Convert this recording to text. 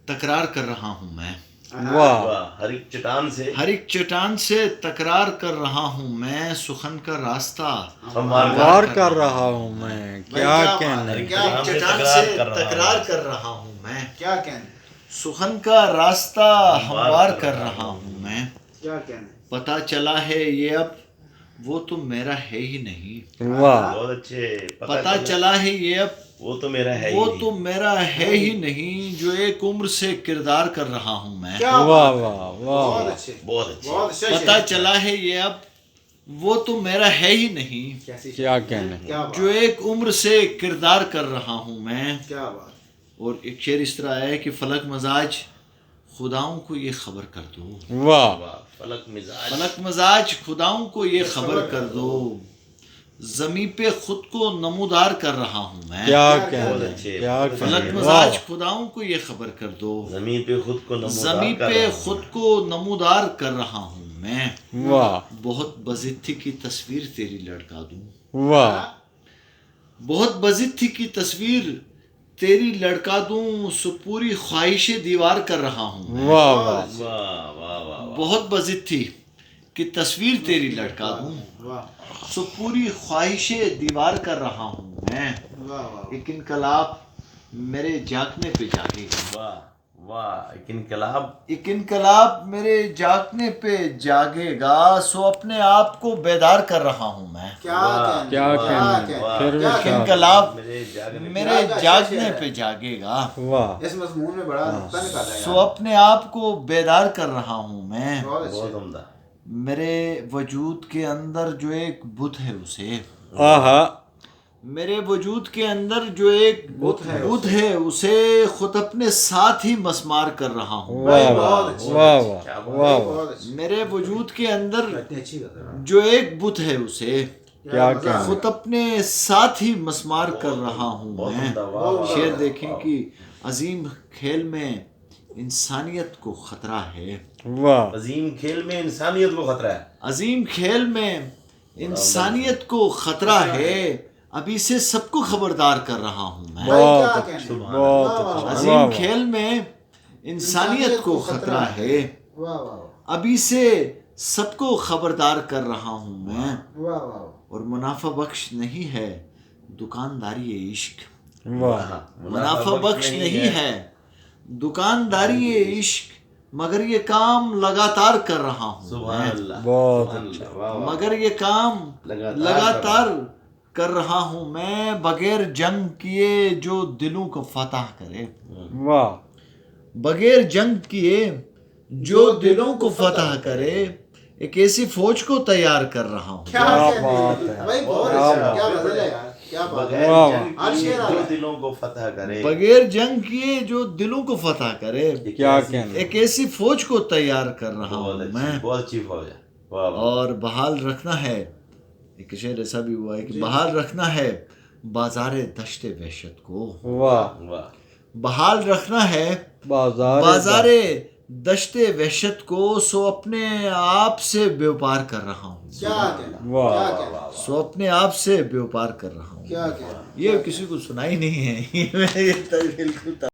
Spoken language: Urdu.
تکرار کر رہا ہوں میں، واہ ہر ایک چٹان سے تکرار کر رہا ہوں میں، سخن کا راستہ وار کر رہا ہوں میں، کیا کہنے ہر ایک چٹان سے تکرار کر رہا ہوں میں، کیا کہنے سخن کا راستہ ہموار کر رہا ہوں میں، کیا کہنے پتہ چلا ہے یہ اب وہ تو میرا ہے ہی نہیں، واہ بہت اچھے پتہ چلا ہے یہ اب وہ تو میرا ہے وہ تو میرا ہے ہی نہیں، جو ایک عمر سے کردار کر رہا ہوں میں، کیا واہ بات ہے؟ واہ بہت واہ اچھے بہت اچھے بہت اچھا پتہ شعر۔ چلا ہے یہ اب وہ تو میرا ہے ہی نہیں، کیسی کیا شعر؟ کہنے کیا بات جو ایک عمر سے کردار کر رہا ہوں میں۔ کیا بات اور ایک شعر اس طرح ہے کہ فلک مزاج خداؤں کو یہ خبر کر دو، واہ واہ فلک مزاج فلک مزاج خداؤں کو یہ خبر کر دو، زمیں پہ خود کو نمودار کر رہا ہوں میں، کیا بہت کہنے اچھے، کیا بہت فلک کہنے مزاج واہ خداؤں کو یہ خبر کر دو، زمین پہ خود کو نمودار زمیں کر پہ رہا ہوں۔ خود کو نمودار کر رہا ہوں میں، واہ بہت بزدتی کی تصویر تیری لڑکا دوں، واہ بہت بزدتی کی تصویر تیری لڑکا دوں، سو پوری خواہش دیوار کر رہا ہوں میں، واہ واہ واہ واہ واہ واہ بہت بزدتی کی تصویر تیری لڑکا دوں، واہ سو پوری خواہش دیوار کر رہا ہوں میں، واہ واہ ایک انقلاب میرے جاگنے پہ جاگے گا، واہ واہ ایک انقلاب ایک انقلاب میرے جاگنے پہ جاگے گا، سو اپنے آپ کو بیدار کر رہا ہوں میں، کیا کہنے کیا کہنے پھر بھی ایک کیا انقلاب میرے جاگنے میرے جاگنے پہ جاگے گا، واہ اس مضمون میں بڑا نقطہ نکالا ہے سو اپنے آپ کو بیدار کر رہا ہوں میں، بہت بہت اچھے عمدہ میرے وجود کے اندر جو ایک بت ہے اسے، آہا میرے وجود کے اندر جو ایک بت ہے اسے خود اپنے ساتھ ہی مسمار کر رہا ہوں، واہ بہت واہ اچھی واہ کیا واہ بات واہ بہت اچھی میرے وجود کے اندر اتنی اچھی غزل ہے۔ جو ایک بت ہے اسے کیا مزہ کہنے؟ آ خود اپنے ساتھ ہی مسمار کر رہا ہوں بہت میں، عمدہ واہ واہ شعر واہ، دیکھیں واہ۔ کہ عظیم کھیل میں انسانیت کو خطرہ ہے، واہ عظیم کھیل میں انسانیت کو خطرہ ہے عظیم کھیل میں انسانیت کو خطرہ ہے، ابھی سے سب کو خبردار کر رہا ہوں میں، بھائی کیا بہت کہنے؟ بہت واہ واہ واہ۔ عظیم کھیل میں انسانیت کو خطرہ ہے، واہ واہ ابھی سے سب کو خبردار کر رہا ہوں میں، واہ واہ اور منافع بخش نہیں ہے دکانداری عشق، واہ منافع بخش نہیں ہے دکانداری عشق، مگر یہ کام لگاتار کر رہا ہوں سبحان میں، اللہ بہت سبحان اللہ، واہ واہ مگر یہ کام لگاتار کر رہا ہوں میں، بغیر جنگ کیے جو دلوں کو فتح کرے، واہ بغیر جنگ کیے جو دلوں کو فتح کرے، ایک ایسی فوج کو تیار کر رہا ہوں، کیا بات کہنے؟ ہے، بھائی بہت کیا اچھا، بات کیا غزل ہے یار، کیا بات ہے۔ بغیر واہ جنگ ہر کیے شعر آ جو رہا ہے۔ دلوں کو فتح کرے، بغیر جنگ کیے جو دلوں کو فتح کرے، کیا کہنے ایک ایسی فوج کو تیار کر رہا بہت ہوں اچھی میں، بہت اچھی فوج ہے، واہ واہ اور بحال رکھنا ہے، ایک شعر ایسا بھی ہوا ہے کہ بحال رکھنا ہے بازار دشت وحشت کو، واہ واہ بحال رکھنا ہے بازار بازار دشت وحشت کو، سو اپنے آپ سے بیوپار کر رہا ہوں، کیا کہنے؟ واہ کیا واہ کہنے؟ واہ سو اپنے آپ سے بیوپار کر رہا ہوں، کیا کہنے؟ یہ کسی کو سنائی نہیں ہے یہ بالکل